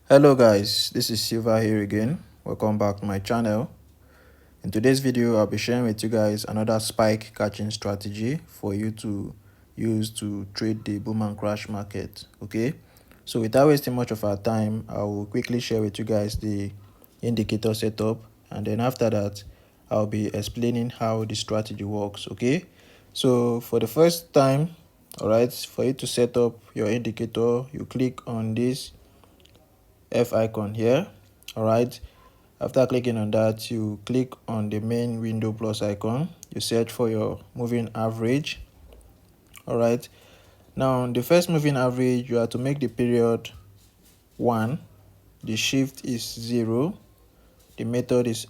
Hello guys, this is Silva here again. Welcome back to my channel. In today's video, I'll be sharing with you guys another spike catching strategy for you to use to trade the boom and crash market. Okay, so without wasting much of our time, I will quickly share with you guys the indicator setup, and then after that I'll be explaining how the strategy works. Okay, so for the first time, all right, for you to set up your indicator, you click on this F icon here. All right, after clicking on that, you click on the main window plus icon. You search for your moving average. All right, now the first moving average, you have to make the period 1, the shift is 0, the method is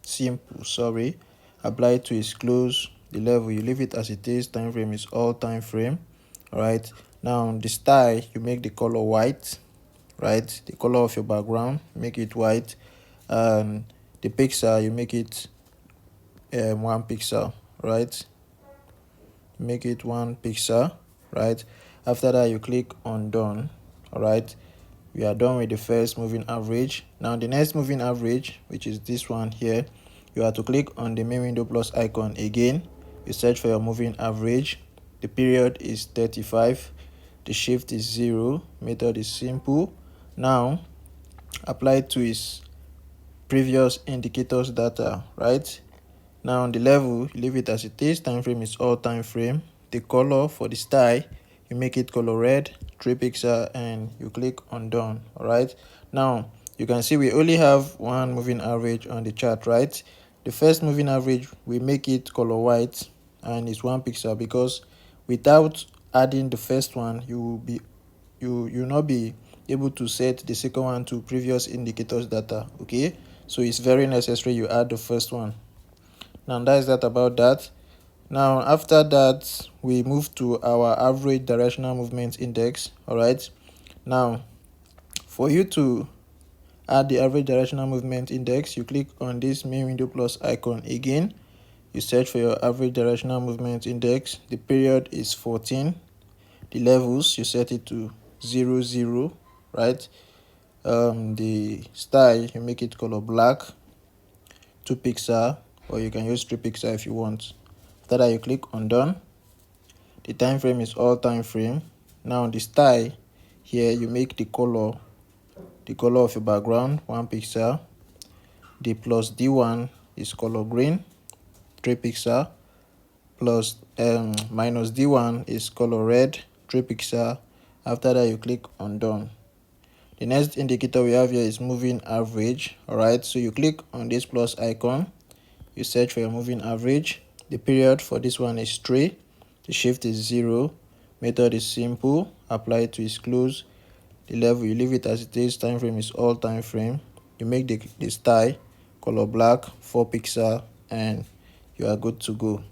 simple, sorry, apply to is close, the level you leave it as it is, time frame is all time frame. All right, now the style, you make the color white, right? The color of your background, make it white, and the pixel, you make it 1 pixel, right? Make it 1 pixel, right? After that, you click on done. All right, we are done with the first moving average. Now the next moving average, which is this one here, you have to click on the main window plus icon again. You search for your moving average. The period is 35, the shift is 0, method is simple. Now apply to its previous indicators data, right? Now on the level, you leave it as it is, time frame is all time frame. The color for the style, you make it color red, 3 pixel, and you click on done. All right, now you can see we only have one moving average on the chart, right? The first moving average, we make it color white and it's 1 pixel, because without adding the first one, you not be able to set the second one to previous indicators data. Okay, so it's very necessary you add the first one. Now that is that about that. Now after that, we move to our average directional movement index. All right, now for you to add the average directional movement index, you click on this main window plus icon again. You search for your average directional movement index. The period is 14. The levels, you set it to 0 0, right? The style, you make it color black, 2 pixel, or you can use 3 pixel if you want. After that, you click on done. The time frame is all time frame. Now the style here, you make the color of your background 1 pixel. The plus D1 is color green, 3 pixel, plus minus D1 is color red, 3 pixel. After that, you click on done. The next indicator we have here is moving average. All right, so you click on this plus icon, you search for your moving average. The period for this one is 3, the shift is 0, method is simple, apply to is close, the level you leave it as it is, time frame is all time frame. You make the style color black, 4 pixel, and you are good to go.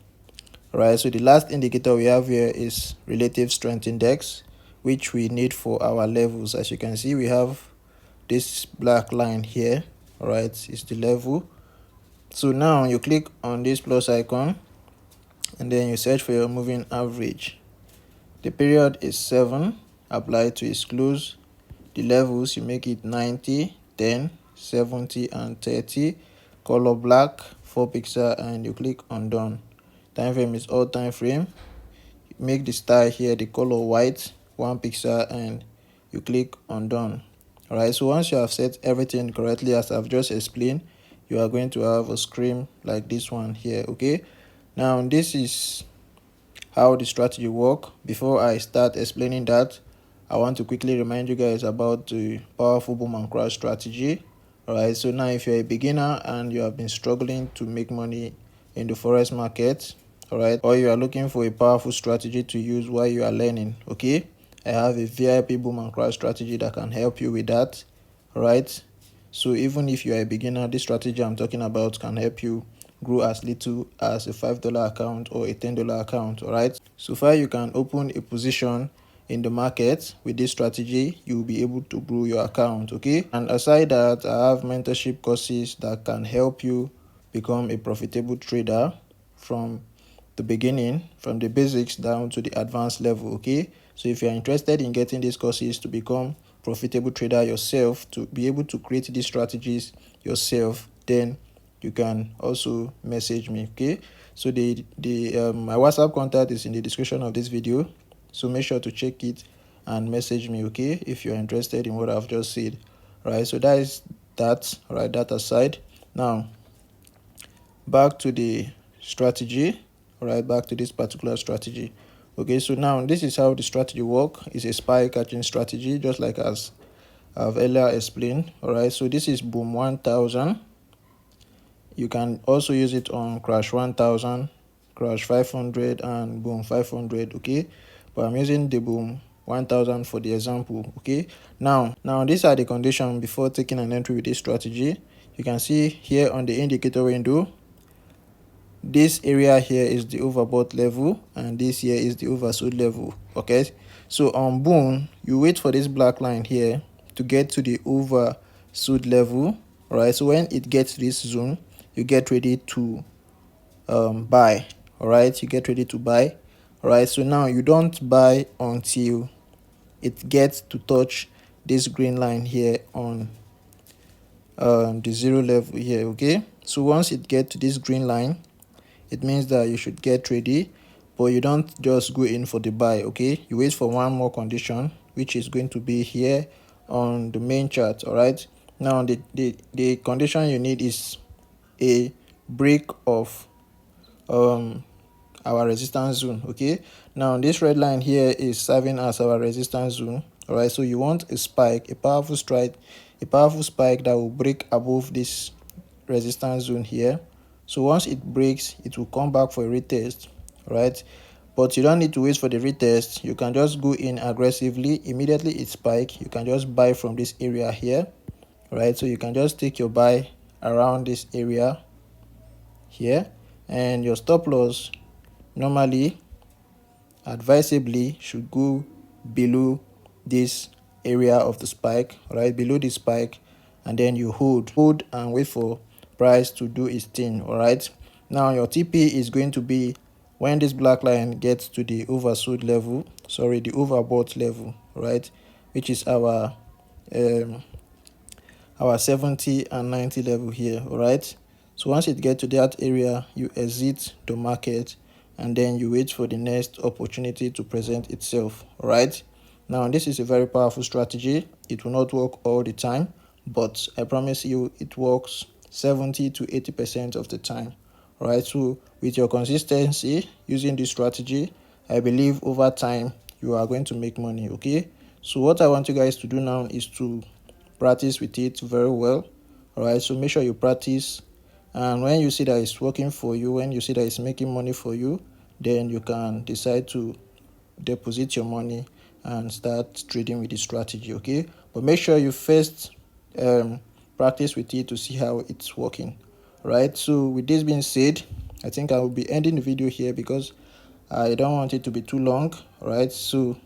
All right, so the last indicator we have here is relative strength index, which we need for our levels. As you can see, we have this black line here. All right, it's the level. So now you click on this plus icon and then you search for your moving average. The period is 7, apply to is close. The levels, you make it 90, 10, 70, and 30. Color black, 4 pixel, and you click on done. Time frame is all time frame. Make the style here the color white, 1 pixel, and you click on done. All right, so once you have set everything correctly as I've just explained, you are going to have a screen like this one here. Okay, now this is how the strategy work. Before I start explaining that, I want to quickly remind you guys about the powerful boom and crash strategy. All right, so now if you're a beginner and you have been struggling to make money in the forex market, all right, or you are looking for a powerful strategy to use while you are learning, okay, I have a VIP boom and crash strategy that can help you with that. All right, so even if you are a beginner, this strategy I'm talking about can help you grow as little as a $5 account or a $10 account. All right, so far you can open a position in the market. With this strategy, you'll be able to grow your account. Okay, and aside that, I have mentorship courses that can help you become a profitable trader from the beginning, from the basics down to the advanced level. Okay, So if you're interested in getting these courses to become profitable trader yourself, to be able to create these strategies yourself, then you can also message me. Okay, so my WhatsApp contact is in the description of this video, so make sure to check it and message me, okay, if you're interested in what I've just said. Right, so that is that. Right, that aside, now back to the strategy. Right, back to this particular strategy. Okay, so now this is how the strategy work. It's a spy catching strategy, just like as I've earlier explained. All right, so this is boom 1000. You can also use it on crash 1000, crash 500, and boom 500. Okay, but I'm using the boom 1000 for the example. Okay, now these are the conditions before taking an entry with this strategy. You can see here on the indicator window, this area here is the overbought level and this here is the oversold level. Okay, so on boom, you wait for this black line here to get to the oversold level. All right, so when it gets to this zone, you get ready to buy. All right, you get ready to buy. All right, so now you don't buy until it gets to touch this green line here on the zero level here. Okay, so once it gets to this green line, it means that you should get ready, but you don't just go in for the buy. Okay, you wait for one more condition, which is going to be here on the main chart. All right, now the condition you need is a break of our resistance zone. Okay, now this red line here is serving as our resistance zone. All right, so you want a spike, a powerful strike, a powerful spike that will break above this resistance zone here. So once it breaks, it will come back for a retest. Right, but you don't need to wait for the retest. You can just go in aggressively. Immediately it spike, you can just buy from this area here. Right, so you can just take your buy around this area here, and your stop loss normally advisably should go below this area of the spike. Right, below the spike, and then you hold and wait for price to do its thing. All right, now your TP is going to be when this black line gets to the oversold level, sorry, the overbought level, right, which is our 70 and 90 level here. All right, so once it gets to that area, you exit the market and then you wait for the next opportunity to present itself. All right, now this is a very powerful strategy. It will not work all the time, but I promise you it works 70 to 80% of the time. All right, so with your consistency using this strategy, I believe over time you are going to make money. Okay, so what I want you guys to do now is to practice with it very well. All right, so make sure you practice, and when you see that it's working for you, when you see that it's making money for you, then you can decide to deposit your money and start trading with the strategy. Okay, but make sure you first practice with it to see how it's working. Right, so with this being said, I think I will be ending the video here because I don't want it to be too long. All right, so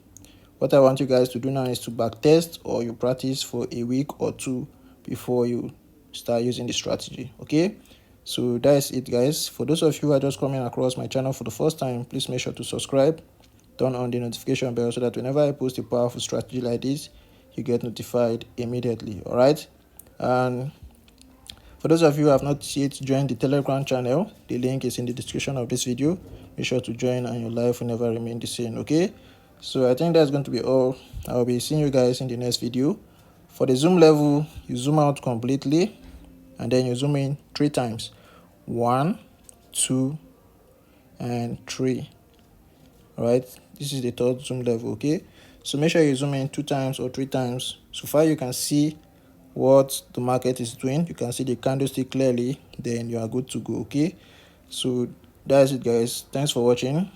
what I want you guys to do now is to back test, or you practice for a week or two before you start using the strategy. Okay, so that's it, guys. For those of you who are just coming across my channel for the first time, please make sure to subscribe, turn on the notification bell so that whenever I post a powerful strategy like this, you get notified immediately. All right, and for those of you who have not yet joined the Telegram channel, the link is in the description of this video. Make sure to join and your life will never remain the same. Okay, so I think that's going to be all. I'll be seeing you guys in the next video. For the zoom level, you zoom out completely and then you zoom in 3 times. 1, 2, and 3. All right, this is the third zoom level. Okay, so make sure you zoom in 2 times or 3 times. So far you can see what the market is doing. You can see the candlestick clearly, then you are good to go. Okay, so that's it, guys. Thanks for watching.